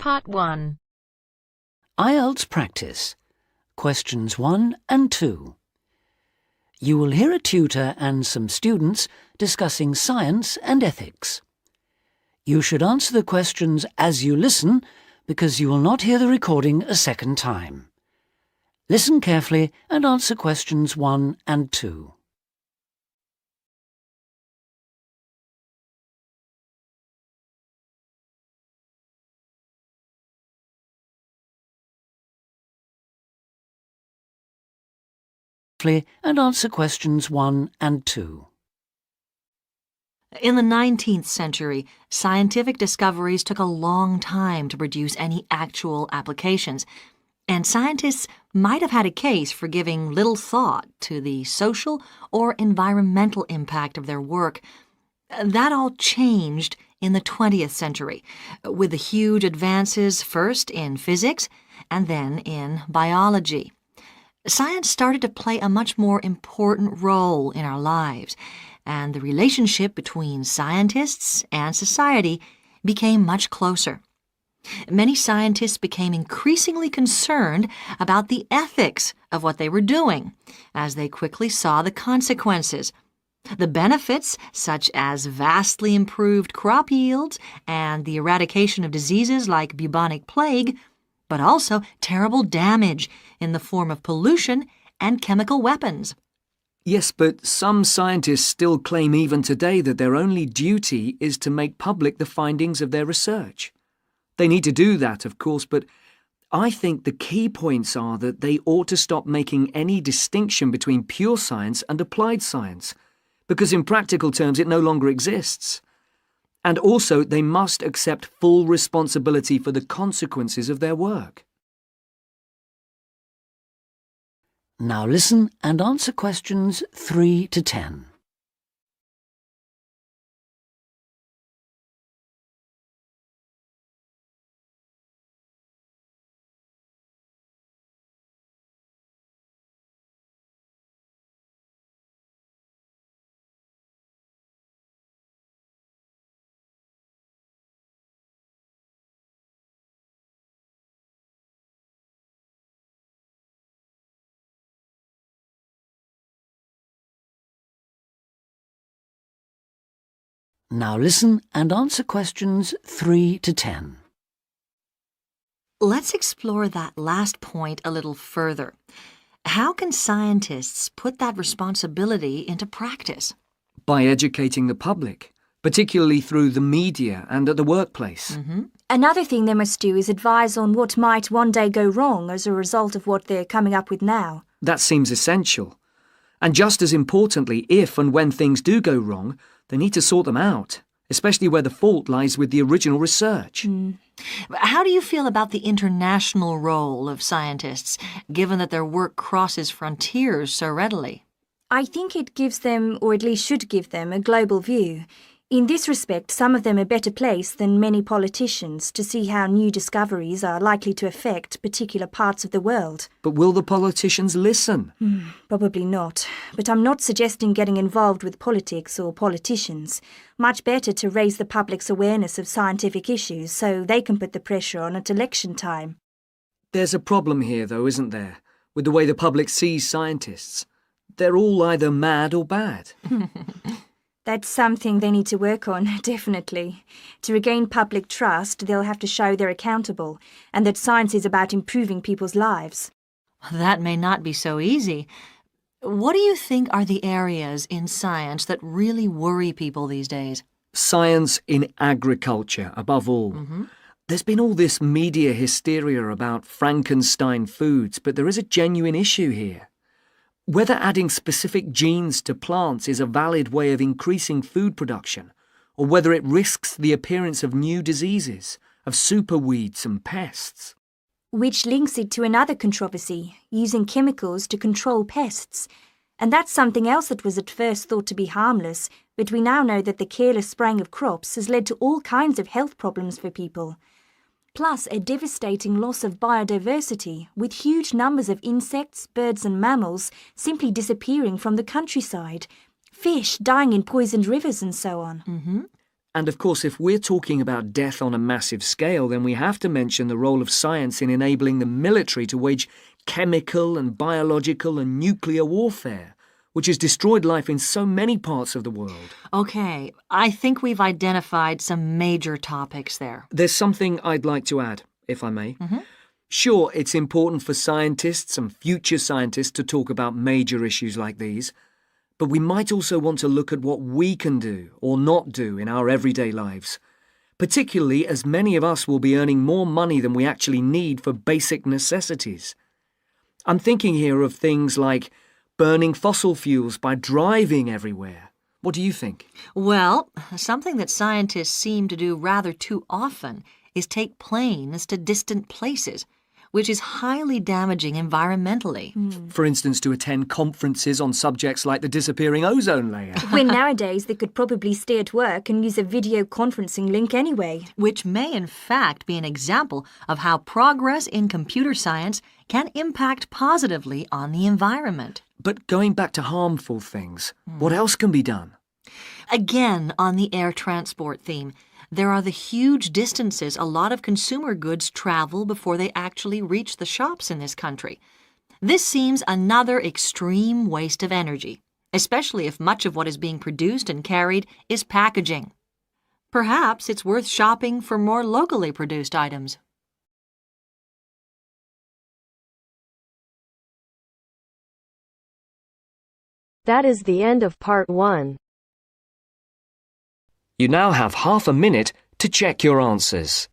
Part 1. IELTS practice. Questions 1 and 2. You will hear a tutor and some students discussing science and ethics. You should answer the questions as you listen because you will not hear the recording a second time. Listen carefully and answer questions 1 and 2. And answer questions 1 and 2. In the 19th century, scientific discoveries took a long time to produce any actual applications, and scientists might have had a case for giving little thought to the social or environmental impact of their work. That all changed in the 20th century, with the huge advances first in physics and then in biology. Science started to play a much more important role in our lives, and the relationship between scientists and society became much closer. Many scientists became increasingly concerned about the ethics of what they were doing, as they quickly saw the consequences. The benefits, such as vastly improved crop yields and the eradication of diseases like bubonic plague, but also terrible damage in the form of pollution and chemical weapons. Yes, but some scientists still claim even today that their only duty is to make public the findings of their research. They need to do that, of course, but I think the key points are that they ought to stop making any distinction between pure science and applied science, because in practical terms it no longer exists. And also they must accept full responsibility for the consequences of their work. Now listen and answer questions 3 to 10. Now listen and answer questions 3 to 10. Let's explore that last point a little further. How can scientists put that responsibility into practice? By educating the public, particularly through the media and at the workplace. Another thing they must do is advise on what might one day go wrong as a result of what they're coming up with now. That seems essential. And just as importantly, if and when things do go wrong, they need to sort them out, especially where the fault lies with the original research. How do you feel about the international role of scientists, given that their work crosses frontiers so readily? I think it gives them, or at least should give them, a global view. In this respect, some of them are better placed than many politicians to see how new discoveries are likely to affect particular parts of the world. But will the politicians listen? Probably not. But I'm not suggesting getting involved with politics or politicians. Much better to raise the public's awareness of scientific issues so they can put the pressure on at election time. There's a problem here, though, isn't there, with the way the public sees scientists? They're all either mad or bad. That's something they need to work on, definitely. To regain public trust, they'll have to show they're accountable, and that science is about improving people's lives. That may not be so easy. What do you think are the areas in science that really worry people these days? Science in agriculture, above all. There's been all this media hysteria about Frankenstein foods, but there is a genuine issue here. Whether adding specific genes to plants is a valid way of increasing food production, or whether it risks the appearance of new diseases, of superweeds and pests. Which links it to another controversy, using chemicals to control pests. And that's something else that was at first thought to be harmless, but we now know that the careless spraying of crops has led to all kinds of health problems for people. Plus a devastating loss of biodiversity, with huge numbers of insects, birds and mammals simply disappearing from the countryside, fish dying in poisoned rivers and so on. And of course, if we're talking about death on a massive scale, then we have to mention the role of science in enabling the military to wage chemical and biological and nuclear warfare, which has destroyed life in so many parts of the world. Okay, I think we've identified some major topics there. There's something I'd like to add, if I may. Sure, it's important for scientists and future scientists to talk about major issues like these, but we might also want to look at what we can do or not do in our everyday lives, particularly as many of us will be earning more money than we actually need for basic necessities. I'm thinking here of things like burning fossil fuels by driving everywhere. What do you think? Well, something that scientists seem to do rather too often is take planes to distant places, which is highly damaging environmentally. For instance, to attend conferences on subjects like the disappearing ozone layer. When nowadays they could probably stay at work and use a video conferencing link anyway. Which may in fact be an example of how progress in computer science can impact positively on the environment. But going back to harmful things, what else can be done? Again, on the air transport theme, there are the huge distances a lot of consumer goods travel before they actually reach the shops in this country. This seems another extreme waste of energy, especially if much of what is being produced and carried is packaging. Perhaps it's worth shopping for more locally produced items. That is the end of part 1. You now have half a minute to check your answers.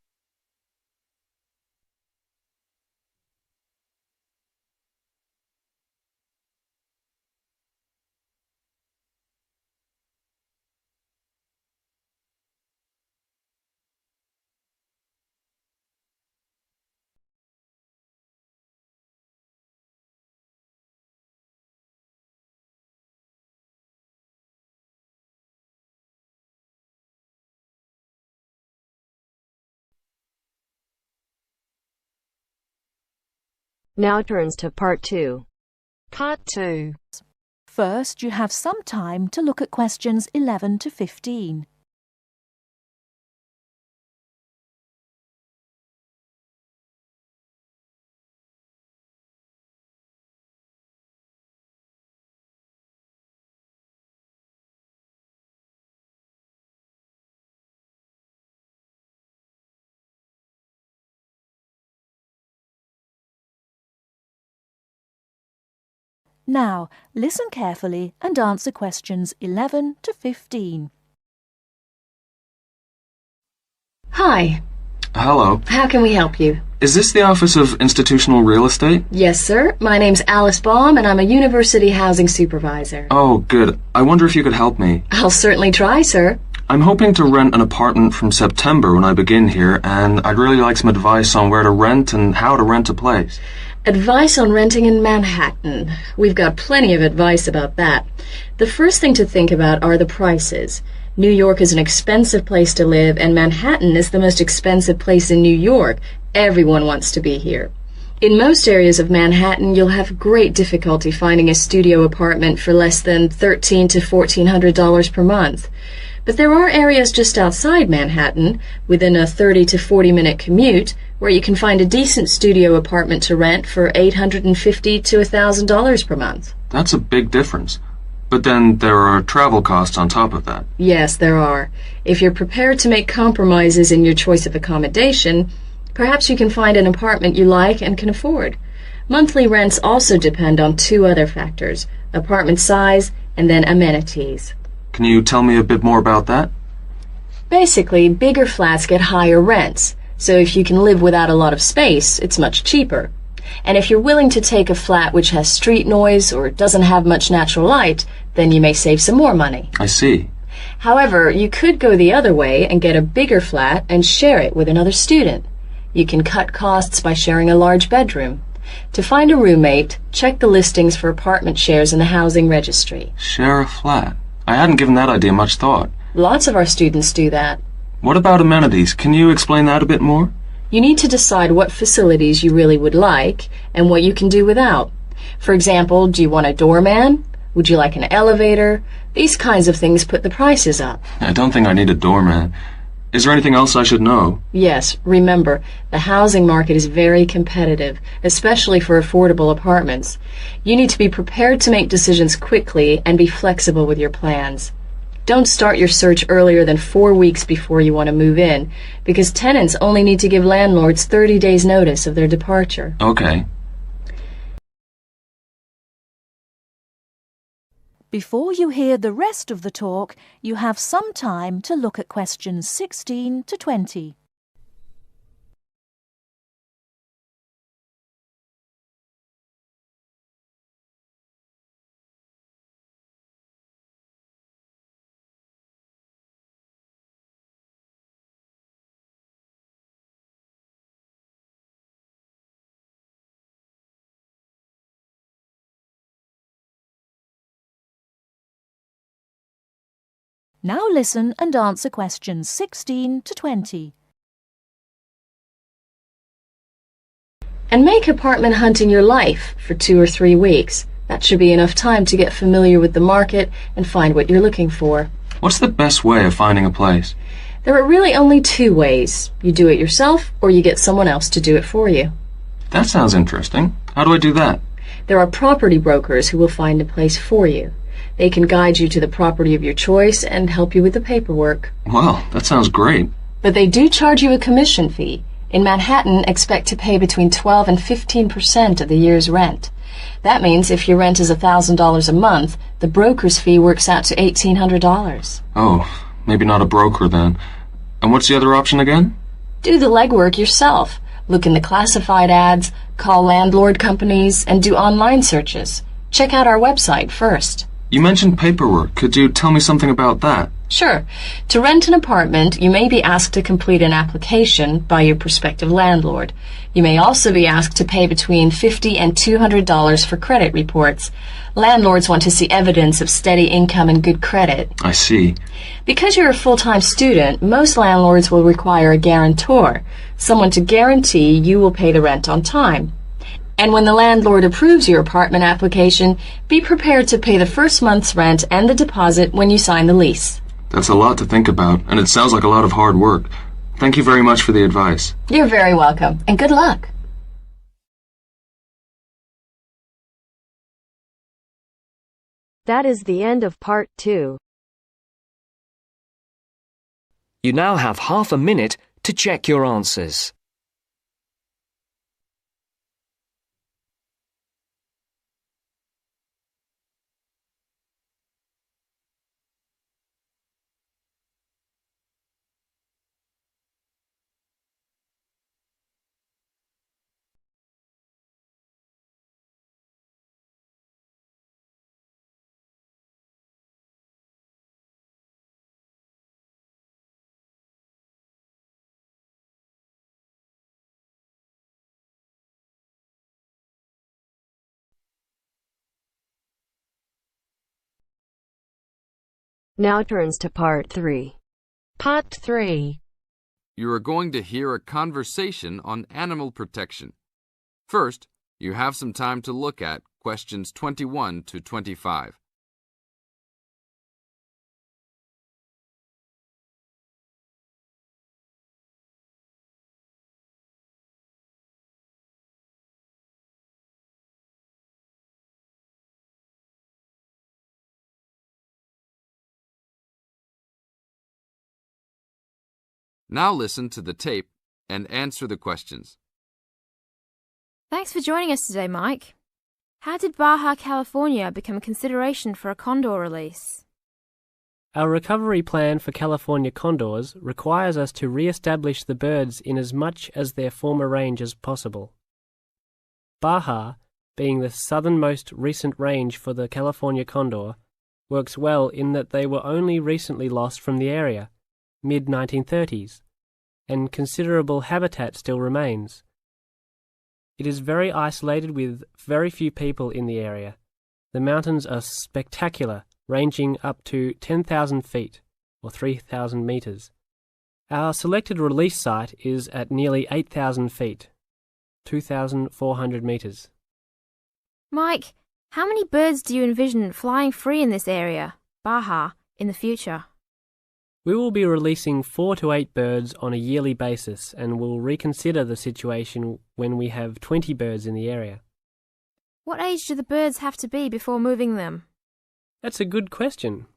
Now turns to part 2. Part 2. First, you have some time to look at questions 11 to 15. Now, listen carefully and answer questions 11 to 15. Hi, Hello. how can we help you? Is this the Office of Institutional Real Estate? Yes, sir. My name's Alice Baum, and I'm a university housing supervisor. Oh, good. I wonder if you could help me. I'll certainly try, sir. I'm hoping to rent an apartment from September when I begin here, and I'd really like some advice on where to rent and how to rent a place. Advice on renting in Manhattan. We've got plenty of advice about that. The first thing to think about are the prices. New York is an expensive place to live, and Manhattan is the most expensive place in New York. Everyone wants to be here. In most areas of Manhattan, you'll have great difficulty finding a studio apartment for less than $1,300 to $1,400 per month. But there are areas just outside Manhattan, within a 30 to 40-minute commute, where you can find a decent studio apartment to rent for $850 to $1,000 per month. That's a big difference. But then there are travel costs on top of that. Yes, there are. If you're prepared to make compromises in your choice of accommodation, perhaps you can find an apartment you like and can afford. Monthly rents also depend on 2 other factors: apartment size and then amenities. Can you tell me a bit more about that? Basically, bigger flats get higher rents, so if you can live without a lot of space, it's much cheaper. And if you're willing to take a flat which has street noise or doesn't have much natural light, then you may save some more money. I see. However, you could go the other way and get a bigger flat and share it with another student. You can cut costs by sharing a large bedroom. To find a roommate, check the listings for apartment shares in the housing registry. Share a flat. I hadn't given that idea much thought. Lots of our students do that. What about amenities? Can you explain that a bit more? You need to decide what facilities you really would like and what you can do without. For example, do you want a doorman, Would you like an elevator? These kinds of things put the prices up. I don't think I need a doorman. Is there anything else I should know? Yes, remember, the housing market is very competitive, especially for affordable apartments. You need to be prepared to make decisions quickly and be flexible with your plans. Don't start your search earlier than 4 weeks before you want to move in, because tenants only need to give landlords 30 days notice of their departure. Okay. Before you hear the rest of the talk, you have some time to look at questions 16 to 20. Now listen and answer questions 16 to 20. And make apartment hunting your life for 2 or 3 weeks. That should be enough time to get familiar with the market and find what you're looking for. What's the best way of finding a place? There are really only 2 ways. You do it yourself, or you get someone else to do it for you. That sounds interesting. How do I do that? There are property brokers who will find a place for you. They can guide you to the property of your choice and help you with the paperwork. Well, that sounds great. But they do charge you a commission fee. In Manhattan, expect to pay between 12 and 15% of the year's rent. That means if your rent is $1,000 a month, the broker's fee works out to $1,800. Oh, maybe not a broker then. And what's the other option again? Do the legwork yourself. Look in the classified ads, call landlord companies, and do online searches. Check out our website first. You mentioned paperwork. Could you tell me something about that? Sure. To rent an apartment, you may be asked to complete an application by your prospective landlord. You may also be asked to pay between $50 and $200 for credit reports. Landlords want to see evidence of steady income and good credit. I see. Because you're a full-time student, most landlords will require a guarantor, someone to guarantee you will pay the rent on time. And when the landlord approves your apartment application, be prepared to pay the first month's rent and the deposit when you sign the lease. That's a lot to think about, and it sounds like a lot of hard work. Thank you very much for the advice. You're very welcome, and good luck. That is the end of part 2. You now have half a minute to check your answers. Now turns to part 3. Part 3. You are going to hear a conversation on animal protection. First, you have some time to look at questions 21 to 25. Now listen to the tape and answer the questions. Thanks for joining us today, Mike. How did Baja California become a consideration for a condor release? Our recovery plan for California condors requires us to re-establish the birds in as much as their former range as possible. Baja, being the southernmost recent range for the California condor, works well in that they were only recently lost from the area, mid-1930s, and considerable habitat still remains. It is very isolated with very few people in the area. The mountains are spectacular, ranging up to 10,000 feet, or 3,000 meters. Our selected release site is at nearly 8,000 feet, 2,400 meters. Mike, How many birds do you envision flying free in this area, Baja, in the future? We will be releasing 4 to 8 birds on a yearly basis and will reconsider the situation when we have 20 birds in the area. What age do the birds have to be before moving them? That's a good question.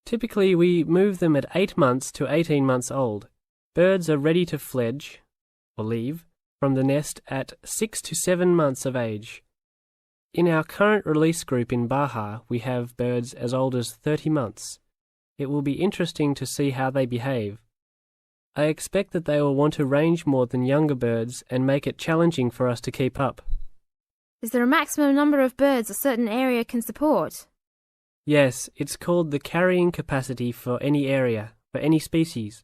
Typically, we move them at 8 months to 18 months old. Birds are ready to fledge, or leave, from the nest at 6 to 7 months of age. In our current release group in Baja, we have birds as old as 30 months. It will be interesting to see how they behave. I expect that they will want to range more than younger birds and make it challenging for us to keep up. Is there a maximum number of birds a certain area can support? Yes, it's called the carrying capacity for any area, for any species.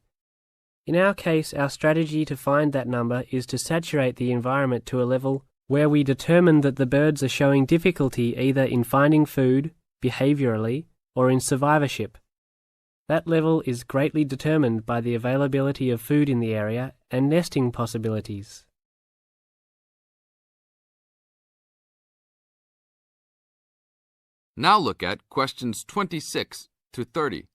In our case, our strategy to find that number is to saturate the environment to a level where we determine that the birds are showing difficulty either in finding food, behaviourally, or in survivorship. That level is greatly determined by the availability of food in the area and nesting possibilities. Now look at questions 26 to 30.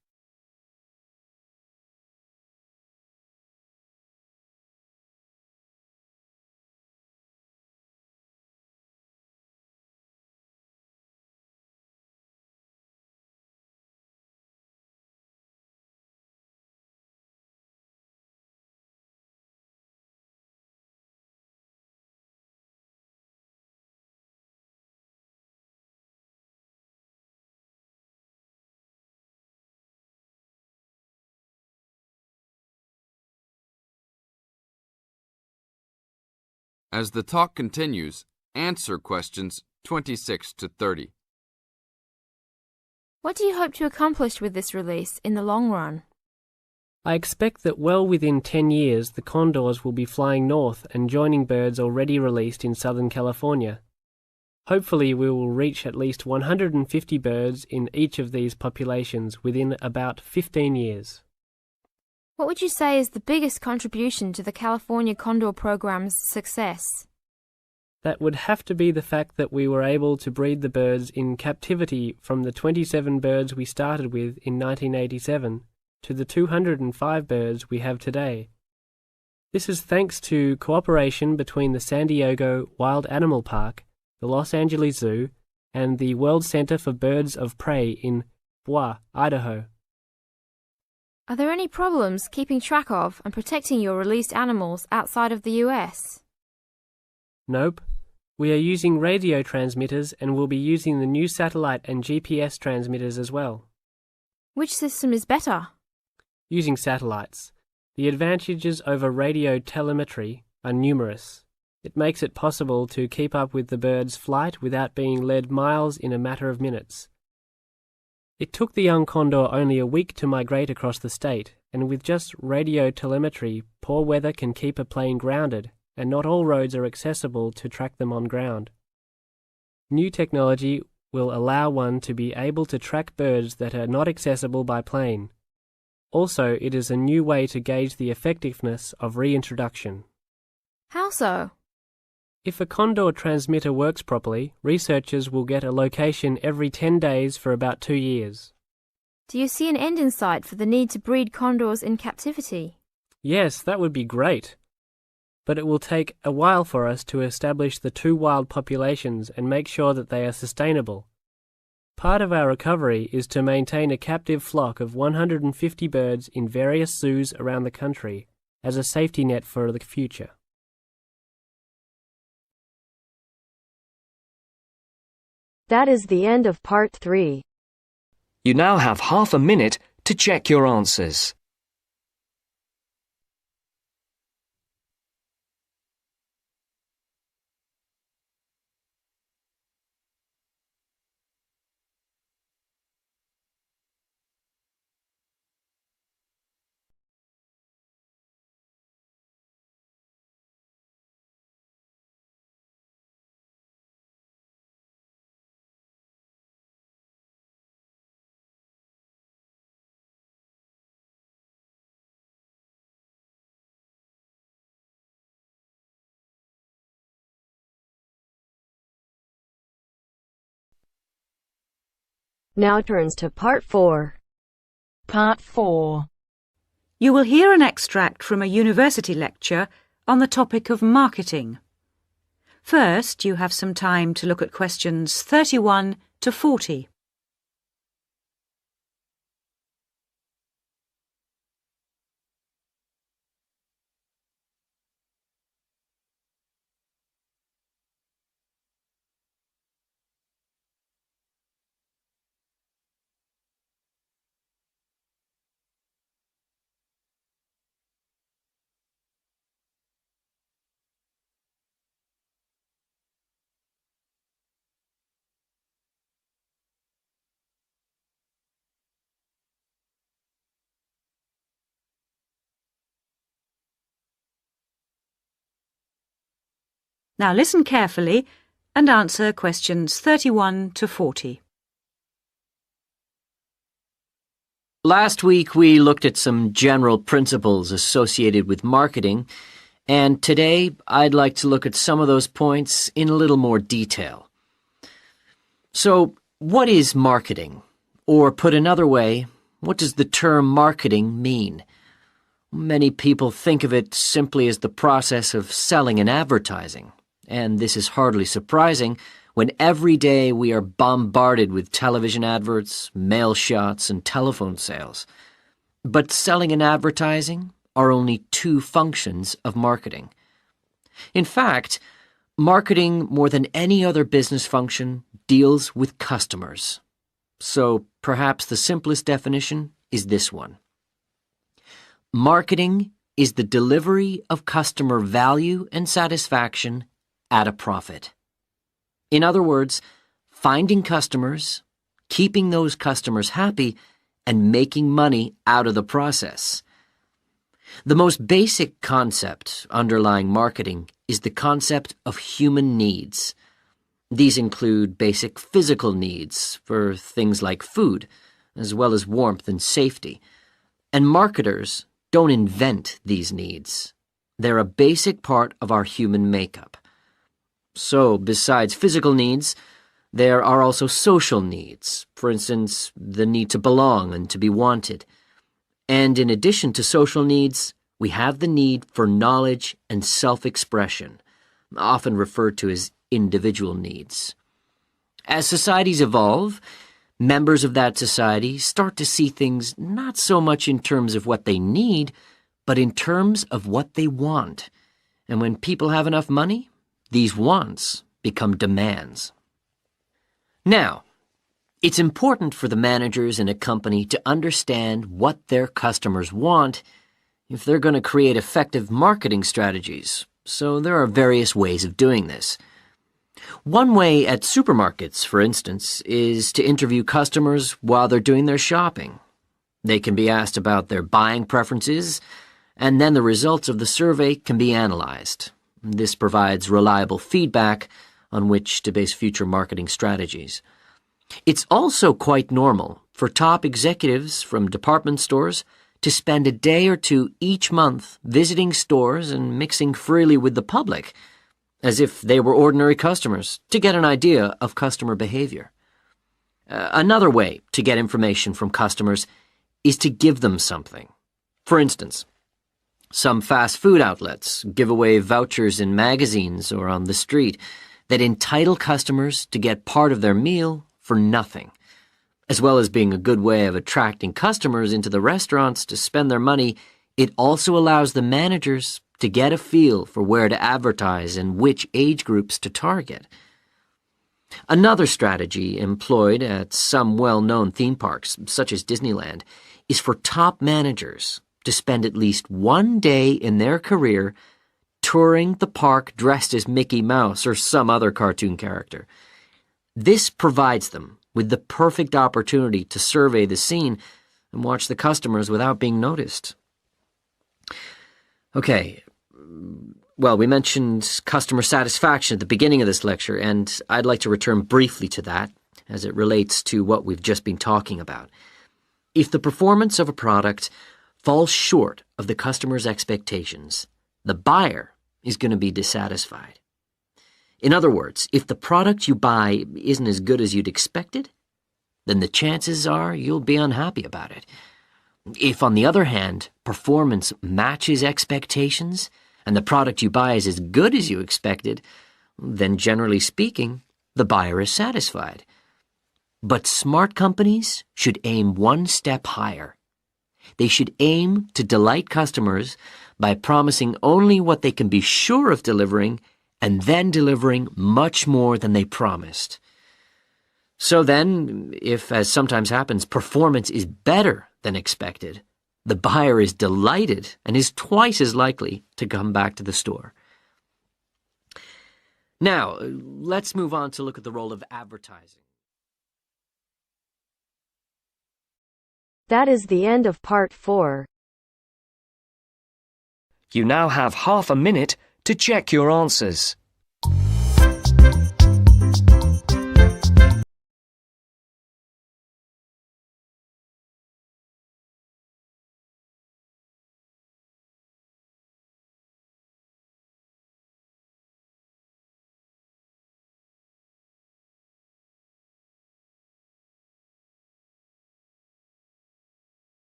As the talk continues, answer questions 26 to 30. What do you hope to accomplish with this release in the long run? I expect that well within 10 years the condors will be flying north and joining birds already released in Southern California. Hopefully we will reach at least 150 birds in each of these populations within about 15 years. What would you say is the biggest contribution to the California Condor program's success? That would have to be the fact that we were able to breed the birds in captivity from the 27 birds we started with in 1987 to the 205 birds we have today. This is thanks to cooperation between the San Diego Wild Animal Park, the Los Angeles Zoo, and the World Center for Birds of Prey in Boise, Idaho. Are there any problems keeping track of and protecting your released animals outside of the US? Nope. We are using radio transmitters and will be using the new satellite and GPS transmitters as well. Which system is better? Using satellites. The advantages over radio telemetry are numerous. It makes it possible to keep up with the bird's flight without being led miles in a matter of minutes. It took the young condor only a week to migrate across the state, and with just radio telemetry, poor weather can keep a plane grounded, and not all roads are accessible to track them on ground. New technology will allow one to be able to track birds that are not accessible by plane. Also, it is a new way to gauge the effectiveness of reintroduction. How so? If a condor transmitter works properly, researchers will get a location every 10 days for about 2 years. Do you see an end in sight for the need to breed condors in captivity? Yes, that would be great. But it will take a while for us to establish the 2 wild populations and make sure that they are sustainable. Part of our recovery is to maintain a captive flock of 150 birds in various zoos around the country as a safety net for the future. That is the end of part 3. You now have half a minute to check your answers. Now turns to Part 4. Part 4. You will hear an extract from a university lecture on the topic of marketing. First, you have some time to look at questions 31 to 40. Now listen carefully and answer questions 31 to 40. Last week we looked at some general principles associated with marketing, and today I'd like to look at some of those points in a little more detail. So, what is marketing? Or put another way, what does the term marketing mean? Many people think of it simply as the process of selling and advertising. And this is hardly surprising when every day we are bombarded with television adverts, mail shots, and telephone sales. But selling and advertising are only two functions of marketing. In fact, marketing, more than any other business function, deals with customers. So perhaps the simplest definition is this one. Marketing is the delivery of customer value and satisfaction at a profit. In other words, finding customers, keeping those customers happy, and making money out of the process. The most basic concept underlying marketing is the concept of human needs. These include basic physical needs for things like food, as well as warmth and safety. And marketers don't invent these needs. They're a basic part of our human makeup. So, besides physical needs, there are also social needs, for instance, the need to belong and to be wanted. And in addition to social needs, we have the need for knowledge and self-expression, often referred to as individual needs. As societies evolve, members of that society start to see things not so much in terms of what they need, but in terms of what they want. And when people have enough money, these wants become demands. Now, it's important for the managers in a company to understand what their customers want if they're going to create effective marketing strategies, so there are various ways of doing this. One way at supermarkets, for instance, is to interview customers while they're doing their shopping. They can be asked about their buying preferences, and then the results of the survey can be analyzed. This provides reliable feedback on which to base future marketing strategies. It's also quite normal for top executives from department stores to spend a day or two each month visiting stores and mixing freely with the public, as if they were ordinary customers, to get an idea of customer behavior. Another way to get information from customers is to give them something. For instance, some fast food outlets give away vouchers in magazines or on the street that entitle customers to get part of their meal for nothing. As well as being a good way of attracting customers into the restaurants to spend their money, it also allows the managers to get a feel for where to advertise and which age groups to target. Another strategy employed at some well-known theme parks, such as Disneyland, is for top managers to spend at least one day in their career touring the park dressed as Mickey Mouse or some other cartoon character. This provides them with the perfect opportunity to survey the scene and watch the customers without being noticed. Okay, well, we mentioned customer satisfaction at the beginning of this lecture, and I'd like to return briefly to that as it relates to what we've just been talking about. If the performance of a product falls short of the customer's expectations, the buyer is going to be dissatisfied. In other words, if the product you buy isn't as good as you'd expected, then the chances are you'll be unhappy about it. If, on the other hand, performance matches expectations and the product you buy is as good as you expected, then generally speaking, the buyer is satisfied. But smart companies should aim one step higher. They should aim to delight customers by promising only what they can be sure of delivering and then delivering much more than they promised. So then, if, as sometimes happens, performance is better than expected, the buyer is delighted and is twice as likely to come back to the store. Now, let's move on to look at the role of advertising. That is the end of part 4. You now have half a minute to check your answers.